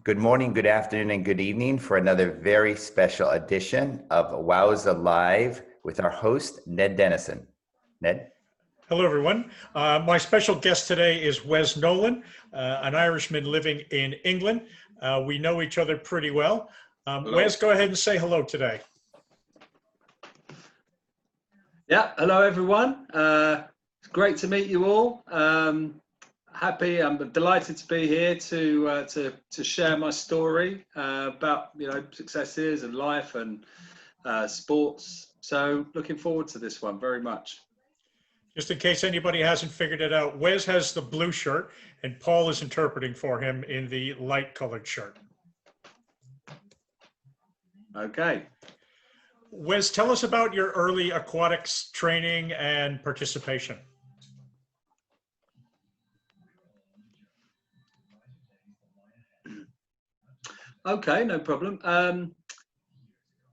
Good morning, good afternoon, and good evening for another very special edition of WOWSA Live with our host, Ned Dennison. Ned? Hello, everyone. My special guest today is Wes Nolan, an Irishman living in England. We know each other pretty well. Wes, go ahead and say hello today. Yeah, hello, everyone. It's great to meet you all. I'm delighted to be here to share my story about successes and life and sports. So looking forward to this one very much. Just in case anybody hasn't figured it out, Wes has the blue shirt and Paul is interpreting for him in the light colored shirt. Okay. Wes, tell us about your early aquatics training and participation. Okay, no problem.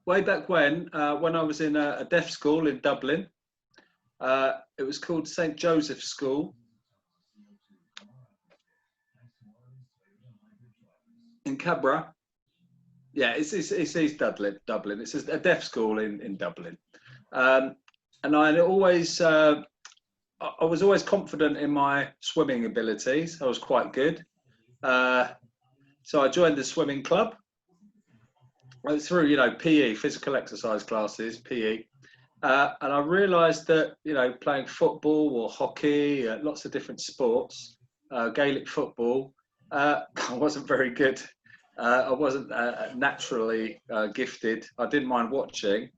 Way back when I was in a deaf school in Dublin, it was called St. Joseph's School in Cabra. Yeah, it's Dublin. It's a deaf school in Dublin, and I was always confident in my swimming abilities. I was quite good. So I joined the swimming club through, PE, physical exercise classes, PE. And I realised that, playing football or hockey, lots of different sports, Gaelic football, I wasn't very good. I wasn't naturally gifted. I didn't mind watching.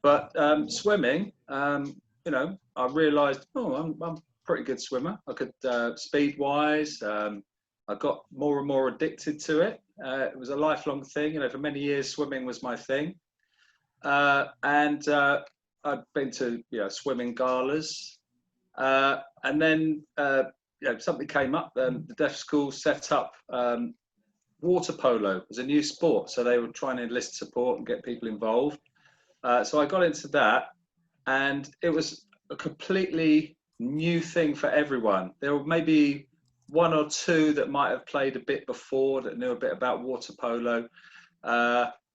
But swimming, I realised, I'm a pretty good swimmer. I could, speed-wise, I got more and more addicted to it. It was a lifelong thing. For many years, swimming was my thing. And I'd been to swimming galas. And then something came up. The deaf school set up water polo as a new sport. So they were trying to enlist support and get people involved. So I got into that. And it was a completely new thing for everyone. There were maybe one or two that might have played a bit before that knew a bit about water polo.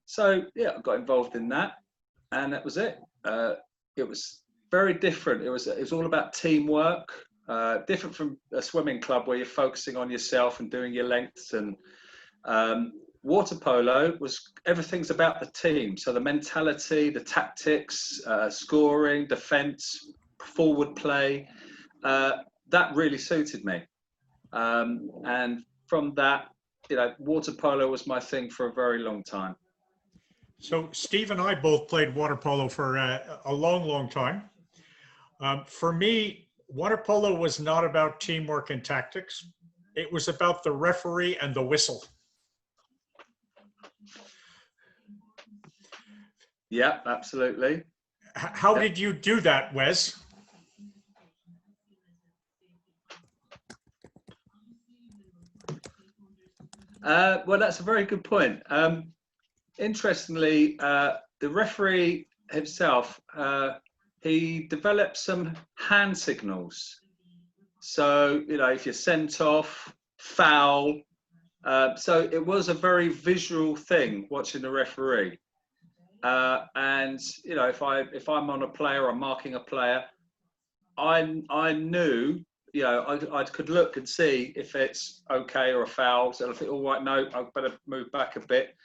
So yeah, I got involved in that, and that was it. It was very different. It was all about teamwork, different from a swimming club where you're focusing on yourself and doing your lengths. And water polo everything's about the team. So the mentality, the tactics, scoring, defense, forward play, that really suited me. And from that, water polo was my thing for a very long time. So Steve and I both played water polo for a long, long time. For me, water polo was not about teamwork and tactics. It was about the referee and the whistle. Yeah, absolutely. How did you do that, Wes? Well, that's a very good point. Interestingly, the referee himself, he developed some hand signals. So, if you're sent off, foul. So it was a very visual thing watching the referee. And, if I'm on a player, I'm marking a player, I knew, I could look and see if it's okay or a foul. So I think, all right, no, I better move back a bit.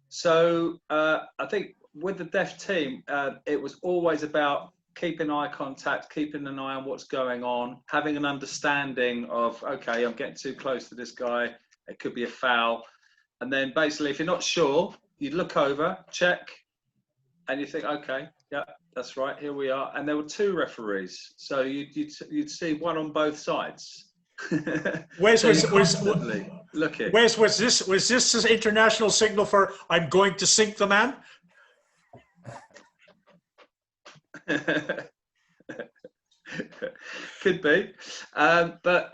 So I think with the deaf team, it was always about keeping eye contact, keeping an eye on what's going on, having an understanding of, okay, I'm getting too close to this guy. It could be a foul. And then basically, if you're not sure, you'd look over, check, and you think, okay, yeah, that's right, here we are. And there were two referees, so you'd see one on both sides. Wes, so was this an international signal for I'm going to sink the man? Could be, but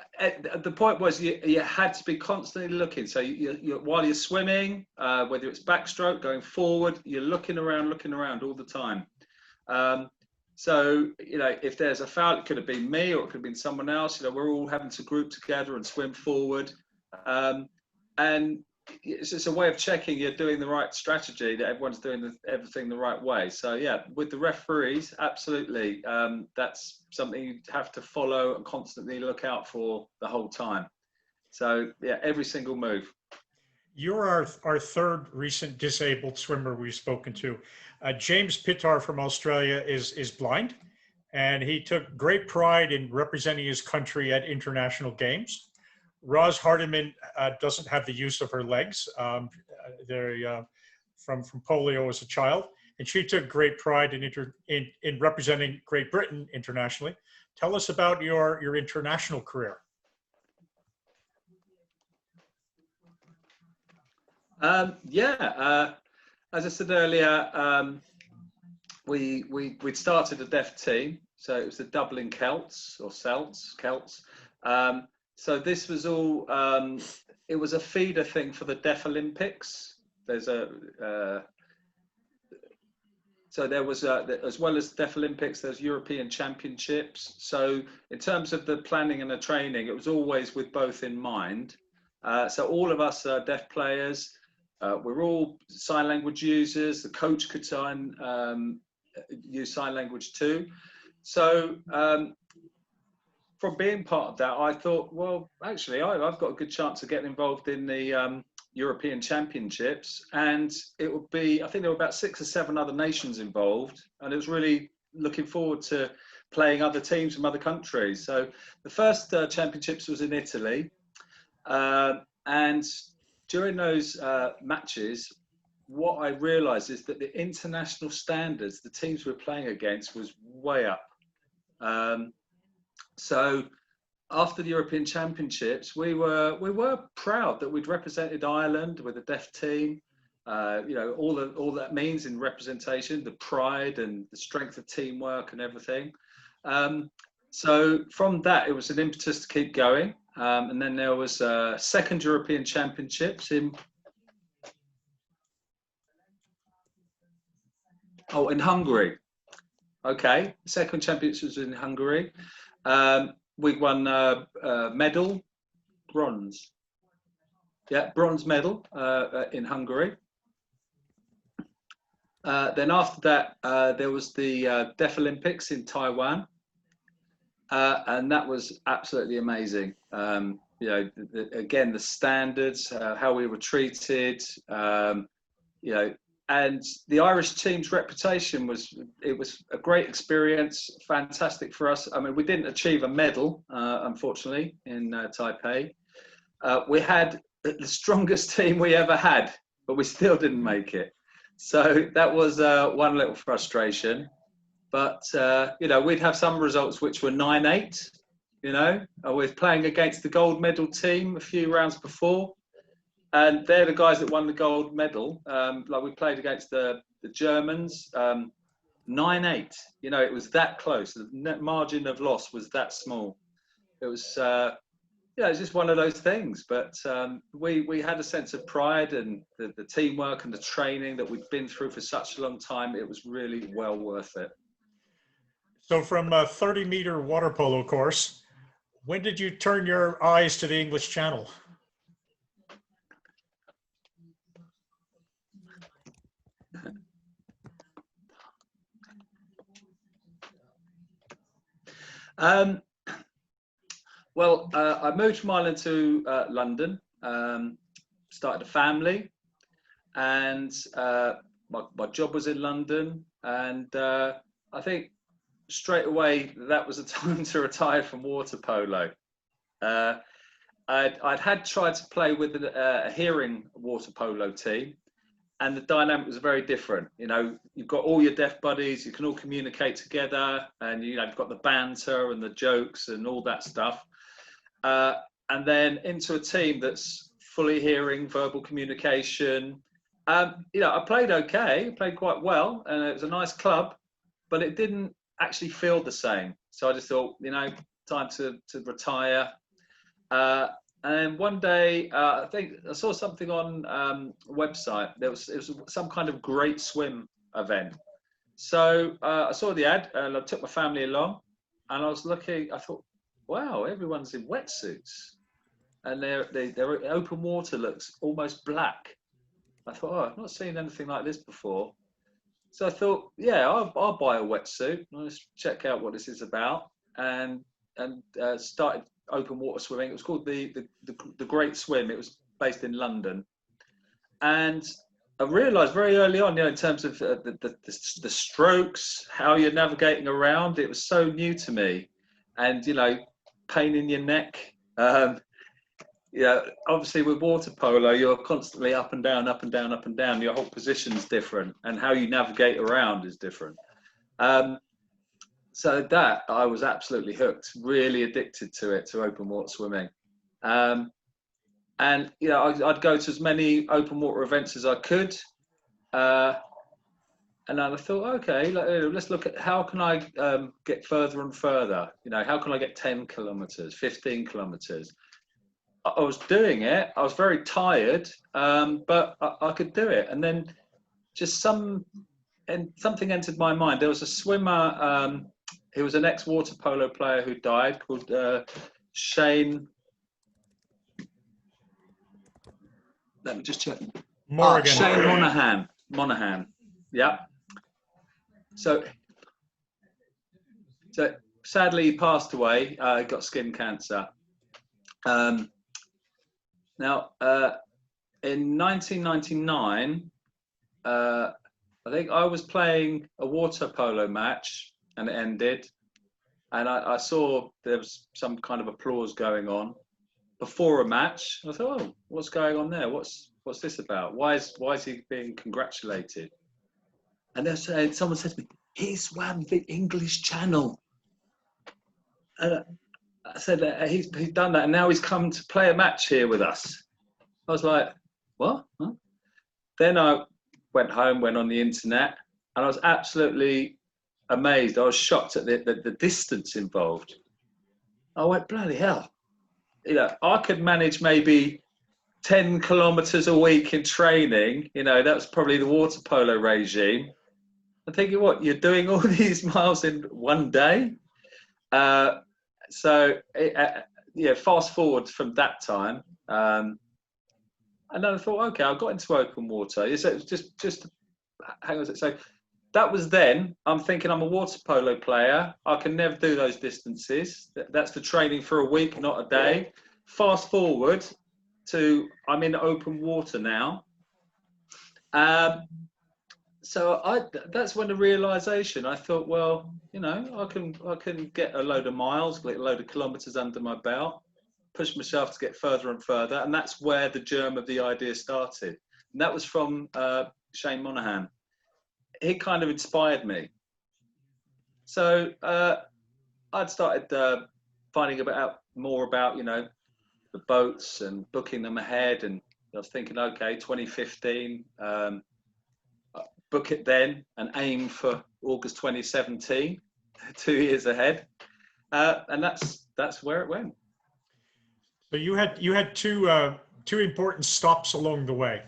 the point was you had to be constantly looking. So while you're swimming, whether it's backstroke, going forward, you're looking around all the time. So if there's a foul, it could have been me or it could have been someone else. We're all having to group together and swim forward. And it's just a way of checking you're doing the right strategy, that everyone's doing everything the right way. So yeah, with the referees, absolutely, that's something you have to follow and constantly look out for the whole time. So yeah, every single move. You're our third recent disabled swimmer we've spoken to. James Pittar from Australia is blind, and he took great pride in representing his country at international games. Roz Hardiman doesn't have the use of her legs. They're from polio as a child, and she took great pride in representing Great Britain internationally. Tell us about your international career. As I said earlier, we'd started a deaf team, so it was the Dublin Celts or Celts. So this was all, it was a feeder thing for the Deaf Olympics. So there was, as well as Deaf Olympics, there's European Championships. So in terms of the planning and the training, it was always with both in mind. So all of us deaf players, we're all sign language users. The coach could use sign language too. So from being part of that, I thought, well, actually, I've got a good chance of getting involved in the European Championships. And it would be, I think there were about 6 or 7 other nations involved. And it was really looking forward to playing other teams from other countries. So the first championships was in Italy. And during those matches, what I realized is that the international standards, the teams we're playing against, was way up. So after the European Championships, we were proud that we'd represented Ireland with a deaf team. You know, all that means in representation, the pride and the strength of teamwork and everything. So from that, it was an impetus to keep going. And then there was second European Championships in Hungary. Okay, second championships was in Hungary. We won medal, bronze. Yeah, bronze medal in Hungary. Then after that, there was the Deaf Olympics in Taiwan. And that was absolutely amazing. You know, again, the standards, how we were treated, you know, and the Irish team's reputation was a great experience, fantastic for us. I mean, we didn't achieve a medal, unfortunately, in Taipei. We had the strongest team we ever had, but we still didn't make it. So that was one little frustration. But, you know, we'd have some results which were 9-8, you know. We're playing against the gold medal team a few rounds before. And they're the guys that won the gold medal. Like we played against the Germans, 9-8. You know, it was that close. The net margin of loss was that small. It was, you know, it's just one of those things. But we had a sense of pride and the teamwork and the training that we'd been through for such a long time. It was really well worth it. So from a 30-meter water polo course, when did you turn your eyes to the English Channel? Well, I moved from Ireland to London, started a family, and my job was in London, and I think straight away that was the time to retire from water polo. I'd had tried to play with a hearing water polo team, and the dynamic was very different. You know, you've got all your deaf buddies, you can all communicate together, and you know, you've got the banter and the jokes and all that stuff. And then into a team that's fully hearing, verbal communication. You know, I played okay, played quite well, and it was a nice club, but it didn't actually feel the same. So I just thought, you know, time to retire. And then one day, I think I saw something on a website. It was some kind of great swim event. So I saw the ad, and I took my family along, and I was looking. I thought, wow, everyone's in wetsuits. and their open water looks almost black. I thought, oh, I've not seen anything like this before. So I thought, yeah, I'll buy a wetsuit. Let's check out what this is about, and started open water swimming. It was called the Great Swim. It was based in London, and I realised very early on, in terms of the strokes, how you're navigating around, it was so new to me, and pain in your neck. Obviously with water polo, you're constantly up and down, up and down, up and down. Your whole position's different, and how you navigate around is different. So that I was absolutely hooked, really addicted to open water swimming. And I'd go to as many open water events as I could. And then I thought, okay, let's look at how can I get further and further. How can I get 10 kilometers, 15 kilometers? I was doing it. I was very tired, but I could do it. And then just something entered my mind. There was a swimmer. He was an ex-water polo player who died, called Shane. Let me just check. Shane Monaghan. Yeah. So sadly, he passed away. He got skin cancer. Now, in 1999, I think I was playing a water polo match, and it ended. And I saw there was some kind of applause going on before a match. I thought, oh, what's going on there? What's this about? Why is he being congratulated? And then someone said to me, he swam the English Channel. And I said, he's done that, and now he's come to play a match here with us. I was like, what? Huh? Then I went home, went on the internet, and I was absolutely amazed. I was shocked at the distance involved. I went, bloody hell. I could manage maybe 10 kilometers a week in training. That was probably the water polo regime. I'm thinking, what, you're doing all these miles in one day? Fast forward from that time, and then I thought, okay, I got into open water. So just hang on. So that was then. I'm thinking I'm a water polo player. I can never do those distances. That's for training for a week, not a day. Fast forward to I'm in open water now. So that's when the realization. I thought, well, I can get a load of miles, get a load of kilometers under my belt, push myself to get further and further, and that's where the germ of the idea started. And that was from Shane Monaghan. He kind of inspired me. So I'd started finding more about the boats and booking them ahead, and I was thinking, okay, 2015. Book it then and aim for August 2017, 2 years ahead, and that's where it went. So you had two important stops along the way.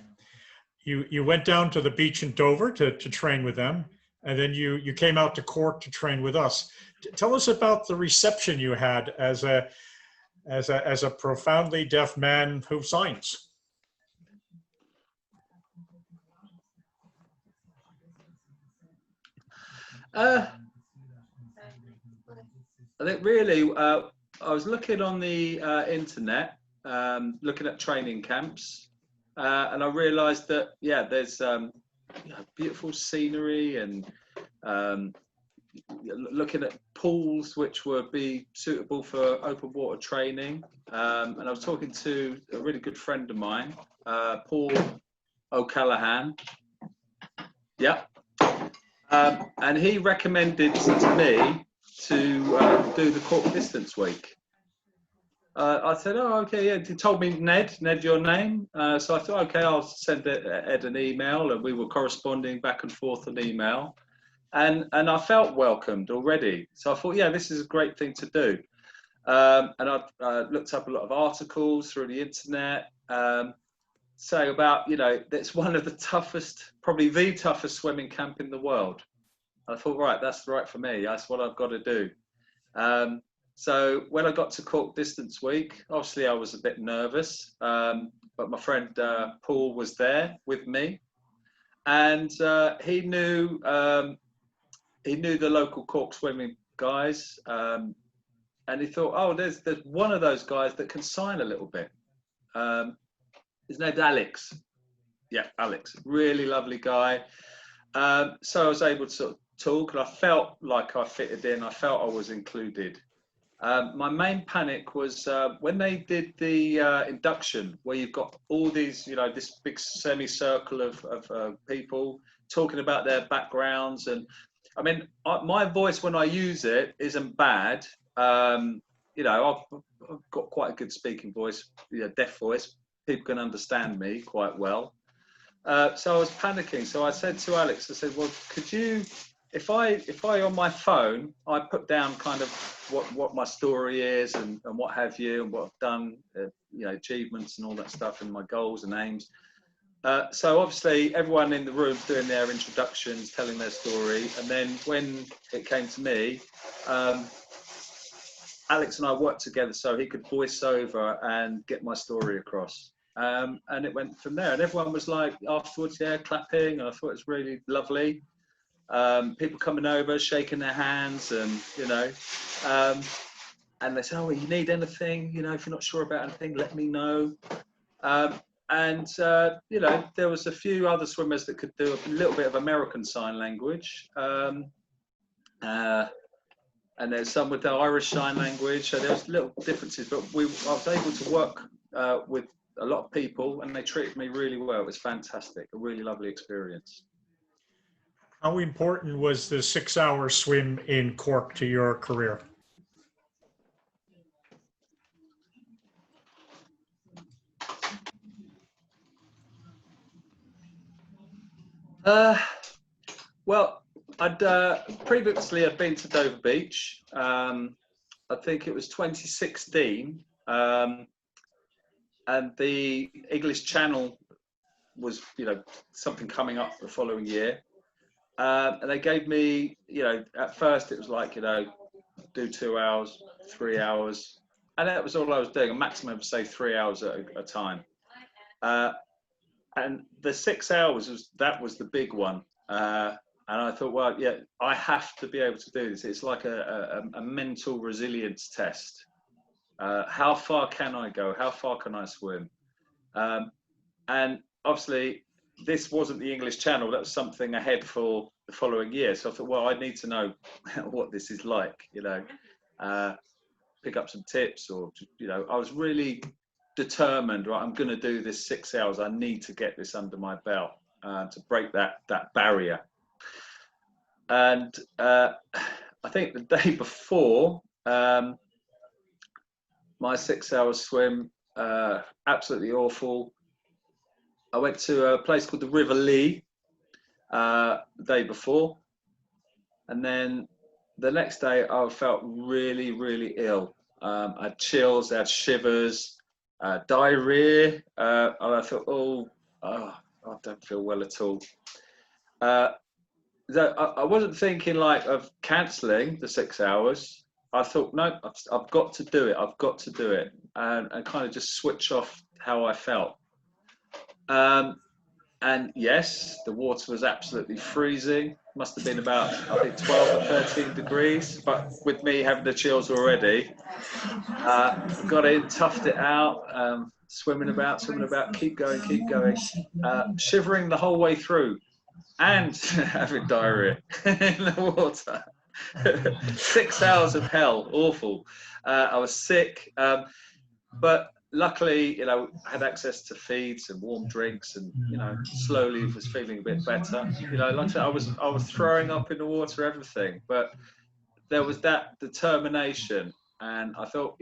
You went down to the beach in Dover to train with them, and then you came out to Cork to train with us. Tell us about the reception you had as a profoundly deaf man who signs. I think really, I was looking on the internet, looking at training camps, and I realised that there's beautiful scenery and looking at pools which would be suitable for open water training. And I was talking to a really good friend of mine, Paul O'Callaghan. Yeah. And he recommended to me to do the Cork Distance Week. I said, oh, okay, yeah. He told me, Ned, your name. So I thought, okay, I'll send Ed an email, and we were corresponding back and forth on email. And I felt welcomed already. So I thought, yeah, this is a great thing to do. And I looked up a lot of articles through the internet, saying about, it's one of the toughest, probably the toughest swimming camp in the world. And I thought, right, that's right for me. That's what I've got to do. So when I got to Cork Distance Week, obviously I was a bit nervous, but my friend Paul was there with me, and he knew the local Cork swimming guys, and he thought, oh, there's one of those guys that can sign a little bit. His name's Alex. Yeah, Alex, really lovely guy. So I was able to sort of talk, and I felt like I fitted in. I felt I was included. My main panic was when they did the induction, where you've got all these, this big semicircle of people talking about their backgrounds. And I mean, my voice when I use it isn't bad. I've got quite a good speaking voice, deaf voice. People can understand me quite well. So I was panicking. So I said to Alex, I said, well, could you, if I on my phone, I put down kind of what my story is and what have you, and what I've done, achievements and all that stuff, and my goals and aims. So obviously everyone in the room's doing their introductions, telling their story. And then when it came to me, Alex and I worked together so he could voice over and get my story across. And it went from there. And everyone was like, afterwards, yeah, clapping. And I thought it was really lovely. People coming over, shaking their hands, and and they say, oh, you need anything, if you're not sure about anything, let me know. There was a few other swimmers that could do a little bit of American Sign Language. And there's some with the Irish Sign Language. So there's little differences, but I was able to work with a lot of people, and they treated me really well. It was fantastic, a really lovely experience. How important was the 6-hour swim in Cork to your career? Well, I'd previously I'd been to Dover Beach. I think it was 2016, and the English Channel was, something coming up the following year. And they gave me, at first it was like, do 2 hours, 3 hours. And that was all I was doing, a maximum of, say, 3 hours at a time. And the 6 hours, that was the big one. And I thought, well, yeah, I have to be able to do this. It's like a mental resilience test. How far can I go? How far can I swim? And obviously, this wasn't the English Channel. That was something ahead for the following year. So I thought, well, I need to know what this is like, pick up some tips, or, I was really determined, right, I'm going to do this 6 hours. I need to get this under my belt to break that barrier. And I think the day before, my 6 hour swim, absolutely awful. I went to a place called the River Lee the day before, and then the next day I felt really, really ill. I had chills, I had shivers, diarrhea, and I thought, I don't feel well at all. I wasn't thinking of cancelling the 6 hours. I thought, no, I've got to do it. I've got to do it, and kind of just switch off how I felt. And yes, the water was absolutely freezing. Must have been about, I think, 12 or 13 degrees. But with me having the chills already, got in, toughed it out, swimming about, keep going, shivering the whole way through, and having diarrhea in the water. 6 hours of hell, awful. I was sick, but luckily, I had access to feeds and warm drinks, and slowly was feeling a bit better. Like I said, I was throwing up in the water, everything, but there was that determination, and I thought,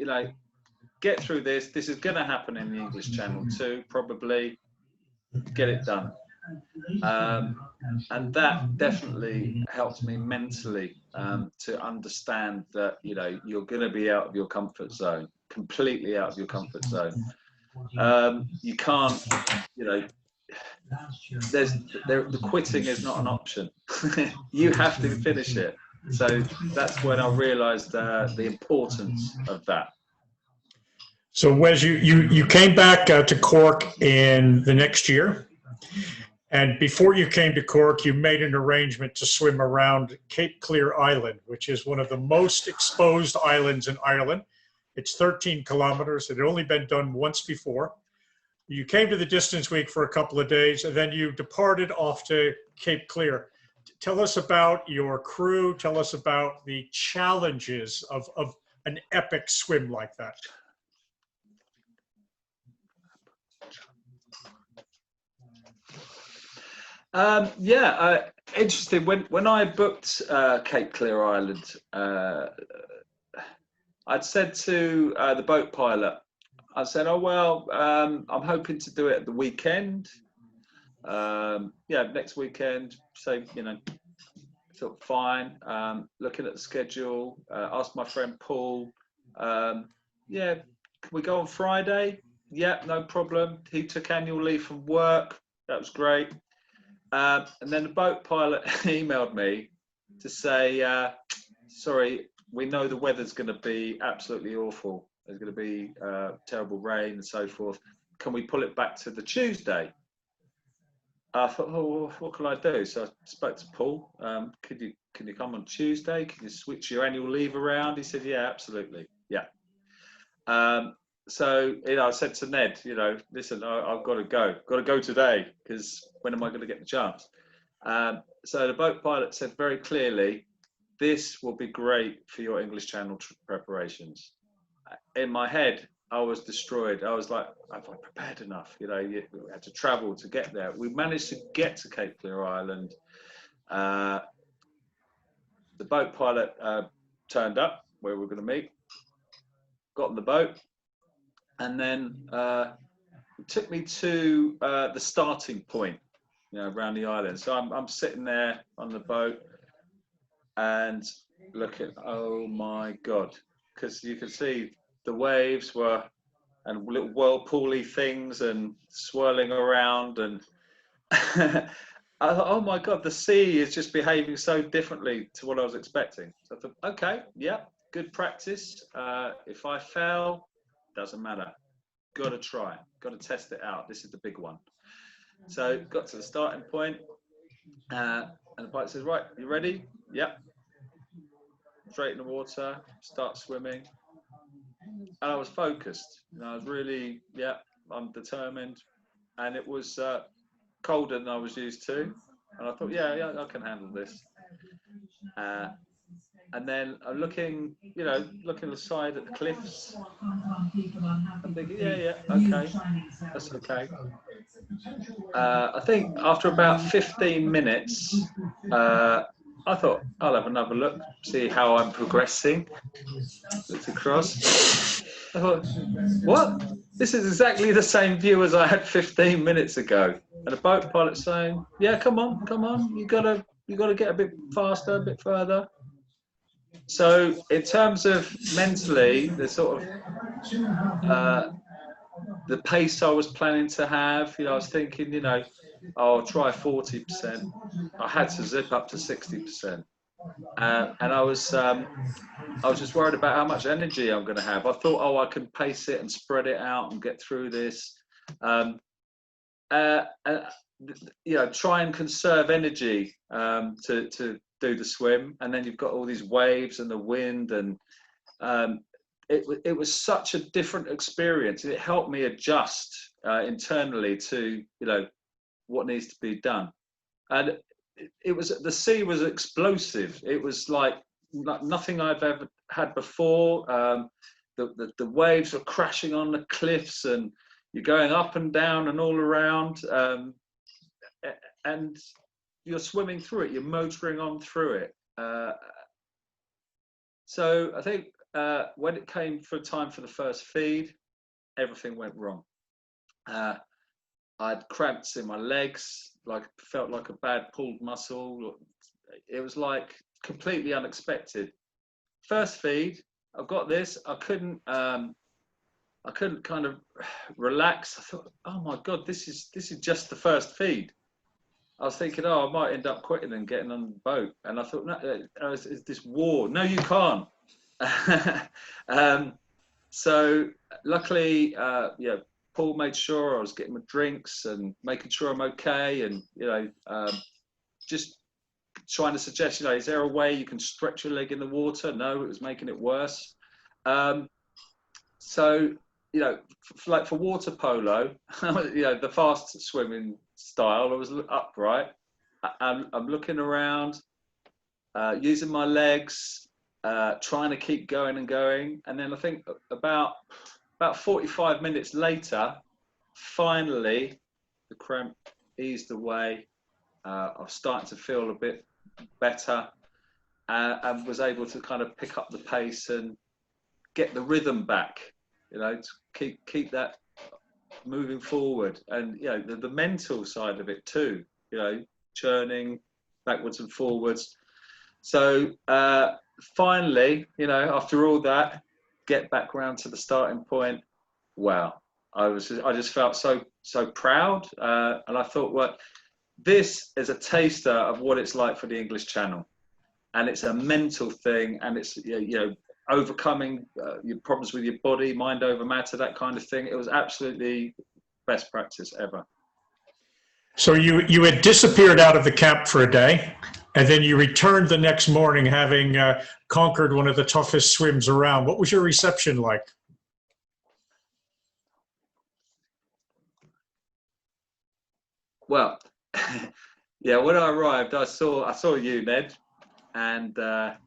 get through this. This is going to happen in the English Channel too, probably. Get it done. And that definitely helped me mentally to understand that you're going to be out of your comfort zone, completely out of your comfort zone. You can't, the quitting is not an option. You have to finish it. So that's when I realised the importance of that. So Wes, you came back to Cork in the next year. And before you came to Cork, you made an arrangement to swim around Cape Clear Island, which is one of the most exposed islands in Ireland. It's 13 kilometers. It had only been done once before. You came to the Distance Week for a couple of days, and then you departed off to Cape Clear. Tell us about your crew. Tell us about the challenges of an epic swim like that. Interesting. When I booked Cape Clear Island, I'd said to the boat pilot, I said, "Oh well, I'm hoping to do it at the weekend. Next weekend. So thought fine. Looking at the schedule, asked my friend Paul, can we go on Friday? Yeah, no problem. He took annual leave from work. That was great. And then the boat pilot emailed me to say, sorry, we know the weather's going to be absolutely awful. There's going to be terrible rain and so forth. Can we pull it back to the Tuesday? I thought, oh, what can I do? So I spoke to Paul. Can you come on Tuesday? Can you switch your annual leave around? He said, yeah, absolutely. Yeah. So, I said to Ned, listen, I've got to go today, because when am I going to get the chance? So the boat pilot said very clearly, this will be great for your English Channel preparations. In my head, I was destroyed. I was like, have I prepared enough? You had to travel to get there. We managed to get to Cape Clear Island. The boat pilot turned up where we were going to meet, got on the boat, and then it took me to the starting point, around the island. So I'm sitting there on the boat and looking, oh my God, because you could see the waves were, and little whirlpool-y things and swirling around, and I thought, oh my God, the sea is just behaving so differently to what I was expecting. So I thought, okay, yeah, good practice. If I fail, doesn't matter. Got to try, got to test it out. This is the big one. So got to the starting point, and the pilot says, right, you ready? Yep. Straight in the water, start swimming. And I was focused. I was really, I'm determined. And it was colder than I was used to. And I thought, yeah, I can handle this. And then I'm looking aside at the cliffs. I'm thinking, okay, that's okay. I think after about 15 minutes, I thought I'll have another look, see how I'm progressing. Looked across. I thought, what? This is exactly the same view as I had 15 minutes ago. And the boat pilot's saying, yeah, come on, you gotta get a bit faster, a bit further. So in terms of mentally, the sort of the pace I was planning to have, I was thinking, I'll try 40%. I had to zip up to 60%, and I was just worried about how much energy I'm going to have. I thought, oh, I can pace it and spread it out and get through this. Try and conserve energy to do the swim, and then you've got all these waves and the wind, and it was such a different experience. It helped me adjust internally to what needs to be done, and the sea was explosive. It was like nothing I've ever had before. The waves were crashing on the cliffs, and you're going up and down and all around, and you're swimming through it. You're motoring on through it. So I think when it came for time for the first feed, everything went wrong. I had cramps in my legs, felt like a bad pulled muscle. It was like completely unexpected. First feed, I've got this. I couldn't kind of relax. I thought, oh my God, this is just the first feed. I was thinking, oh, I might end up quitting and getting on the boat. And I thought, no, it's this war. No, you can't. So luckily, yeah, Paul made sure I was getting my drinks and making sure I'm okay, and just trying to suggest, is there a way you can stretch your leg in the water? No, it was making it worse. So, like for water polo, the fast swimming style, I was upright. I'm looking around, using my legs, trying to keep going and going. And then I think about 45 minutes later, finally, the cramp eased away. I was starting to feel a bit better, and was able to kind of pick up the pace and get the rhythm back, to keep that moving forward. And the mental side of it too, churning backwards and forwards. So finally, after all that, get back round to the starting point. Wow, I just felt so proud, and I thought, well, this is a taster of what it's like for the English Channel, and it's a mental thing, and it's overcoming your problems with your body, mind over matter, that kind of thing. It was absolutely best practice ever. So you had disappeared out of the camp for a day, and then you returned the next morning having conquered one of the toughest swims around. What was your reception like? Well, yeah, when I arrived, I saw you, Ned, and I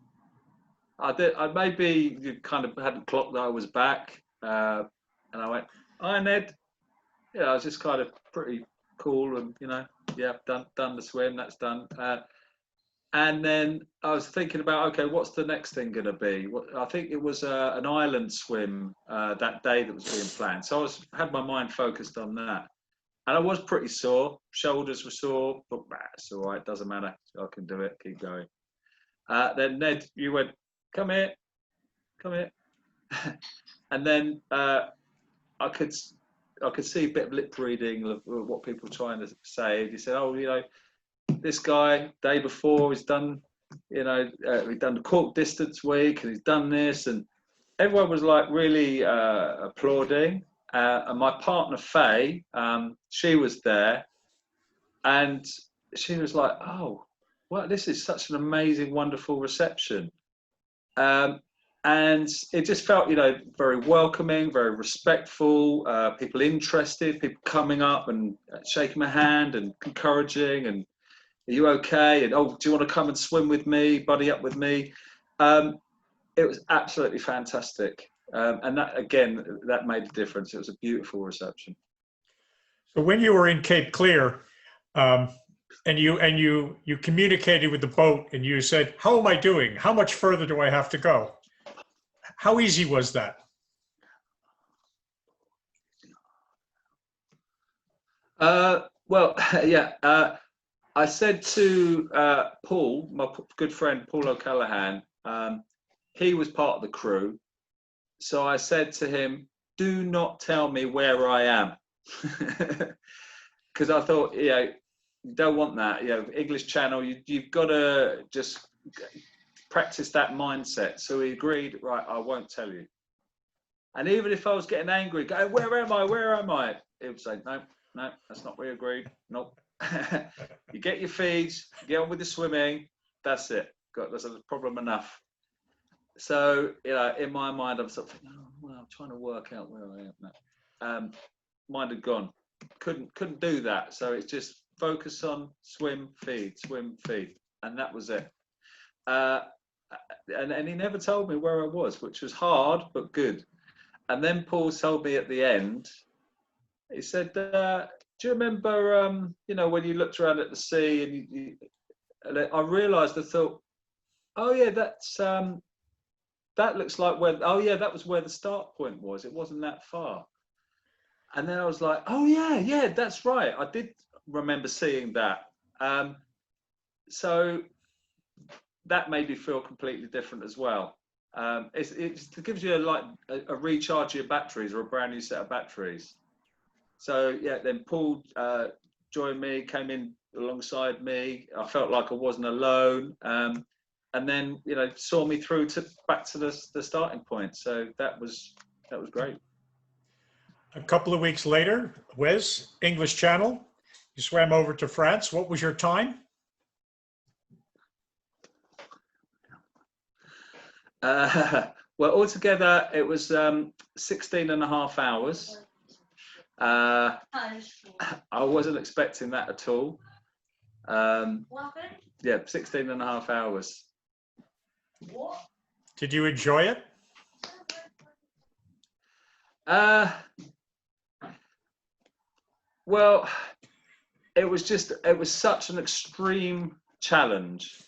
maybe kind of hadn't clocked that I was back, and I went, "Hi, Ned." Yeah, I was just kind of pretty cool, and yeah, done the swim, that's done. And then I was thinking about, okay, what's the next thing going to be? I think it was an island swim that day that was being planned, so I had my mind focused on that. And I was pretty sore, shoulders were sore, but it's all right, doesn't matter, I can do it, keep going. Then Ned, you went, come here. And then I could see a bit of lip reading of what people were trying to say. He said, oh, this guy, day before, he's done, he'd done the Cork distance week, and he's done this, and everyone was like really applauding. And my partner Faye, she was there, and she was like, "Oh, well, this is such an amazing, wonderful reception," and it just felt, very welcoming, very respectful. People interested, people coming up and shaking my hand and encouraging, and "Are you okay?" And "Oh, do you want to come and swim with me, buddy up with me?" It was absolutely fantastic. And that made a difference. It was a beautiful reception. So when you were in Cape Clear, and you communicated with the boat, and you said, "How am I doing? How much further do I have to go?" How easy was that? Well, yeah. I said to Paul, my good friend Paul O'Callaghan, he was part of the crew. So I said to him, "Do not tell me where I am," because I thought, you don't want that. English Channel, you've got to just practice that mindset. So he agreed, right, I won't tell you. And even if I was getting angry, going, "Where am I? Where am I?" He would say, "No, that's not what we agreed. Nope." You get your feeds, get on with the swimming. That's it. That's a problem enough. So, in my mind, I'm sort of thinking, "Oh, well, I'm trying to work out where I am now." Mind had gone. Couldn't do that. So it's just focus on swim, feed, and that was it. And he never told me where I was, which was hard but good. And then Paul told me at the end. He said, "Do you remember, when you looked around at the sea?" And I realised, I thought, "Oh yeah, that looks like where, oh yeah, that was where the start point was. It wasn't that far." And then I was like, "Oh yeah, that's right. I did remember seeing that." So that made me feel completely different as well. It gives you a recharge of your batteries, or a brand new set of batteries. So yeah, then Paul joined me, came in alongside me. I felt like I wasn't alone, and then saw me through back to the starting point. So that was great. A couple of weeks later, Wes, English Channel, you swam over to France. What was your time? Well, altogether it was 16 and a half hours. I wasn't expecting that at all. Yeah, 16 and a half hours. Did you enjoy it? Well, it was such an extreme challenge.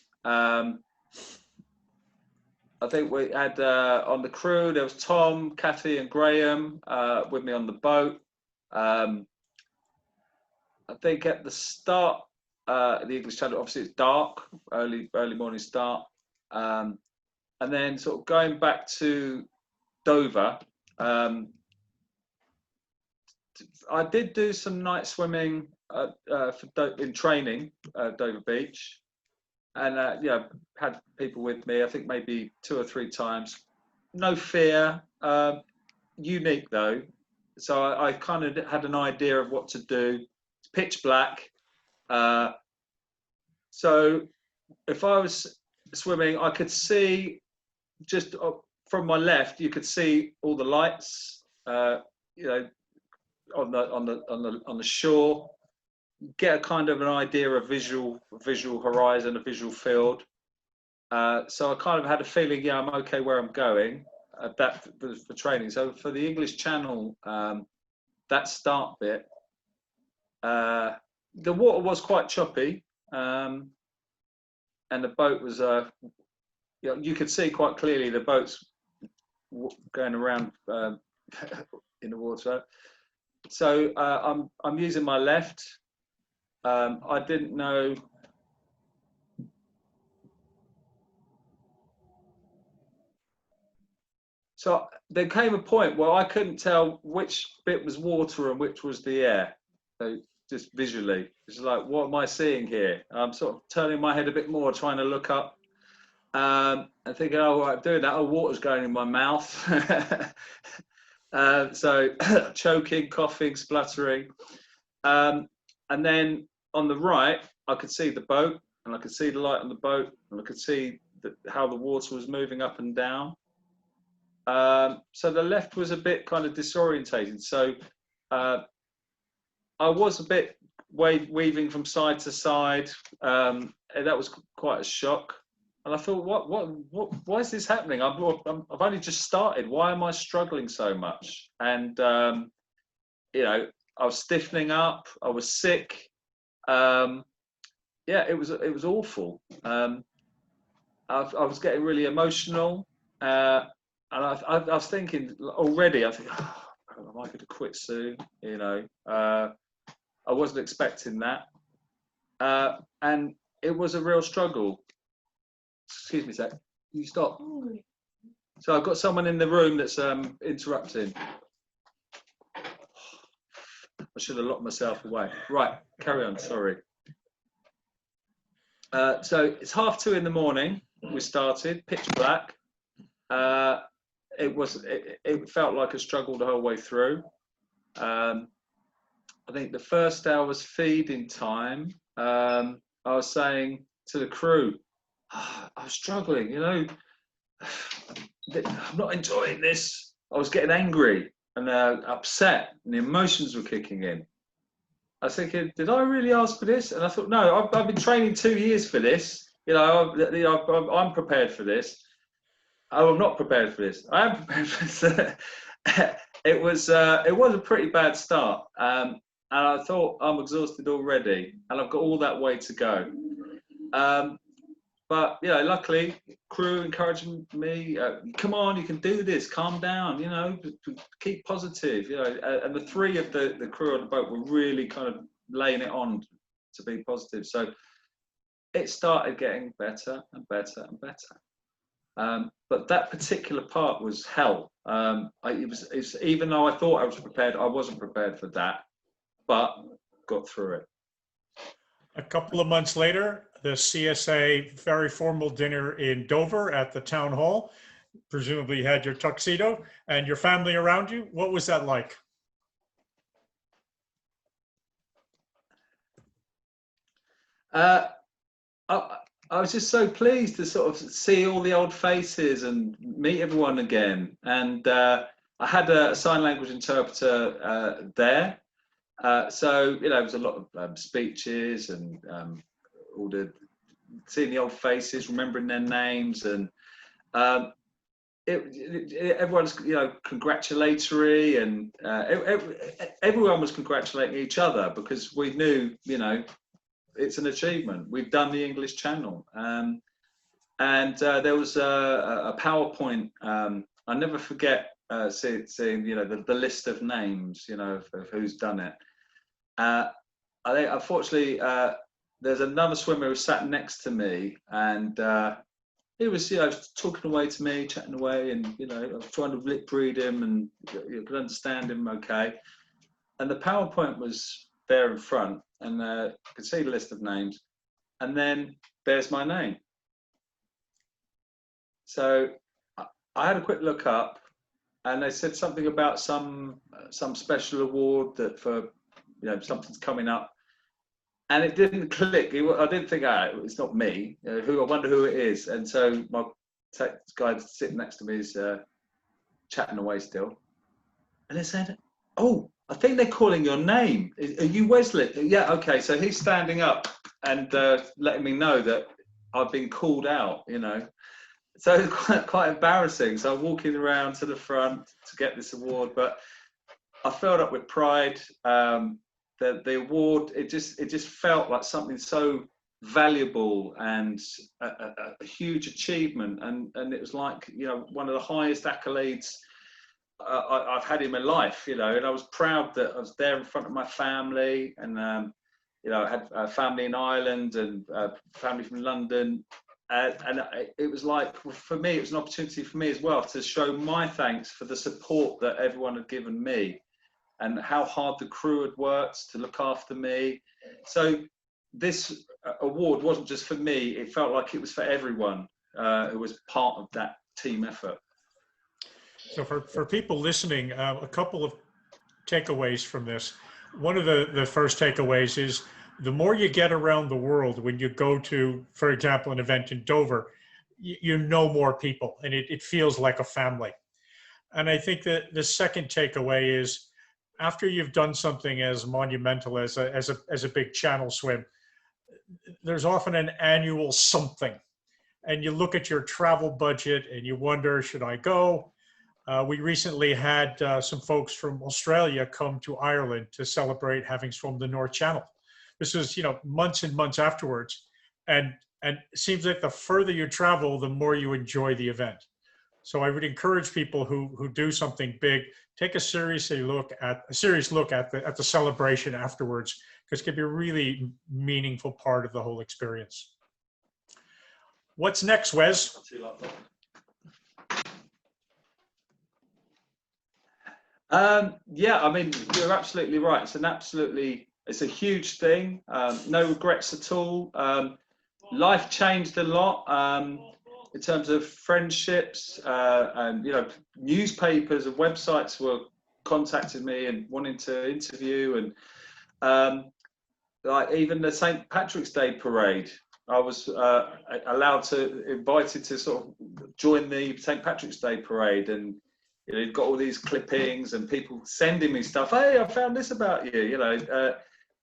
I think we had on the crew, there was Tom, Kathy and Graham with me on the boat. I think at the start, the English Channel, obviously it's dark, early morning start. And then sort of going back to Dover, I did do some night swimming in training at Dover Beach. And had people with me, I think maybe 2 or 3 times. No fear, unique though. So I kind of had an idea of what to do. It's pitch black. So if I was swimming, I could see just from my left, you could see all the lights, on the shore. Get a kind of an idea of visual horizon, a visual field. So I kind of had a feeling, yeah, I'm okay where I'm going. That for training. So for the English Channel, that start bit, the water was quite choppy, and the boat was, you could see quite clearly the boat's going around in the water. So I'm using my left. I didn't know. So there came a point where I couldn't tell which bit was water and which was the air. So just visually, it's like, what am I seeing here? I'm sort of turning my head a bit more, trying to look up, and thinking, oh, I'm doing that. Oh, water's going in my mouth. So choking, coughing, spluttering. And then on the right, I could see the boat, and I could see the light on the boat, and I could see how the water was moving up and down. So the left was a bit kind of disorientated. So I was a bit weaving from side to side. And that was quite a shock. And I thought, why is this happening? I've only just started. Why am I struggling so much? And I was stiffening up. I was sick. Yeah, it was awful. I was getting really emotional, and I was thinking already. I think, oh, am I going to quit soon? I wasn't expecting that, and it was a real struggle. Excuse me a sec. Can you stop? So I've got someone in the room that's interrupting. I should have locked myself away. Right, carry on. Sorry. So it's 2:30 in the morning. We started pitch black. It felt like a struggle the whole way through. I think the first hour's feeding time. I was saying to the crew, I was struggling. I'm not enjoying this. I was getting angry and upset, and the emotions were kicking in. I was thinking, did I really ask for this? And I thought, no, I've been training 2 years for this. I'm prepared for this. Oh, I'm not prepared for this. I am prepared for this. It was a pretty bad start, and I thought, I'm exhausted already, and I've got all that way to go. But luckily, crew encouraging me, come on, you can do this, calm down, keep positive, and the 3 of the crew on the boat were really kind of laying it on to be positive. So it started getting better and better and better. But that particular part was hell. Even though I thought I was prepared, I wasn't prepared for that, but got through it. A couple of months later, the CSA very formal dinner in Dover at the town hall. Presumably you had your tuxedo and your family around you. What was that like? Uh, I, I was just so pleased to sort of see all the old faces and meet everyone again. And I had a sign language interpreter there. So, you know, there was a lot of speeches and all the seeing the old faces, remembering their names, and everyone's, you know, congratulatory, and everyone was congratulating each other because we knew, you know, it's an achievement. We've done the English Channel, and there was a PowerPoint. I never forget seeing, you know, the list of names, you know, of who's done it. I think, unfortunately, there's another swimmer who sat next to me, and he was, you know, talking away to me, chatting away, and, you know, I was trying to lip read him, and you could understand him okay. And the PowerPoint was there in front, and I could see the list of names, and then there's my name. So I had a quick look up, and they said something about some special award that for, you know, something's coming up, and it didn't click. I didn't think, it's not me. Who, I wonder who it is. And so my guy sitting next to me is chatting away still, and they said, "Oh, I think they're calling your name. Are you Wesley?" Yeah, okay. So he's standing up and letting me know that I've been called out, you know. So it's quite embarrassing. So I'm walking around to the front to get this award, but I filled up with pride. The award, it just felt like something so valuable and a huge achievement, and it was like, you know, one of the highest accolades I've had in my life, you know. And I was proud that I was there in front of my family, and you know, I had a family in Ireland and family from London, and it was like, for me, it was an opportunity for me as well to show my thanks for the support that everyone had given me, and how hard the crew had worked to look after me. So this award wasn't just for me, it felt like it was for everyone who was part of that team effort. So for people listening, a couple of takeaways from this. One of the first takeaways is the more you get around the world, when you go to, for example, an event in Dover, you know more people, and it feels like a family. And I think that the second takeaway is, after you've done something as monumental as a big channel swim, there's often an annual something, and you look at your travel budget and you wonder, should I go? We recently had some folks from Australia come to Ireland to celebrate having swum the North Channel. This was, you know, months and months afterwards, and it seems like the further you travel, the more you enjoy the event. So I would encourage people who do something big, take a serious look at the celebration afterwards, because it can be a really meaningful part of the whole experience. What's next, Wes? Yeah, I mean, you're absolutely right. It's a huge thing. No regrets at all. Life changed a lot in terms of friendships, and, you know, newspapers and websites were contacting me and wanting to interview, and like even the St. Patrick's Day parade, I was invited to sort of join the St. Patrick's Day parade, and, you know, you've got all these clippings and people sending me stuff. Hey, I found this about you, you know.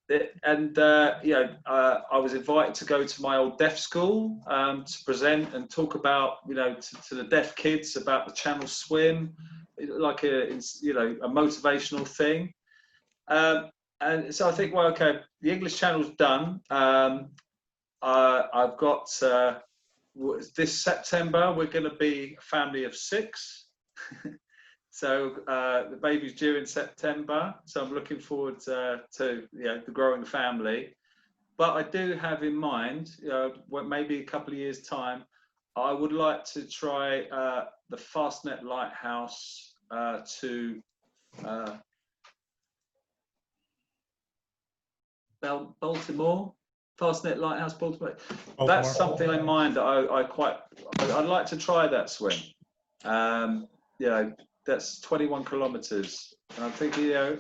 You know, I was invited to go to my old deaf school to present and talk about, you know, to the deaf kids about the Channel swim, like you know, a motivational thing. And so I think, well, okay, the English Channel's done. I've got this September, we're going to be a family of 6. So the baby's due in September, so I'm looking forward to, you know, the growing family. But I do have in mind, you know, maybe a couple of years' time, I would like to try the Fastnet Lighthouse to Baltimore, Fastnet Lighthouse, Baltimore. Baltimore. That's something in mind that I'd like to try that swim. You know, that's 21 kilometers. And I'm thinking, you know,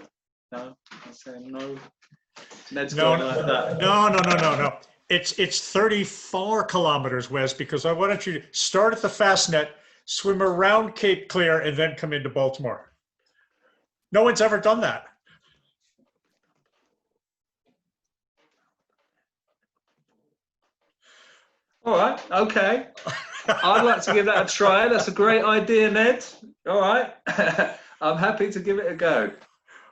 no, I'm saying no. Ned's going like that. No. It's 34 kilometers, Wes, because I wanted you to start at the Fastnet, swim around Cape Clear, and then come into Baltimore. No one's ever done that. All right, okay. I'd like to give that a try. That's a great idea, Ned. All right. I'm happy to give it a go.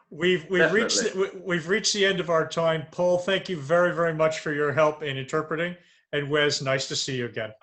We've reached the end of our time. Paul, thank you very, very much for your help in interpreting. And Wes, nice to see you again.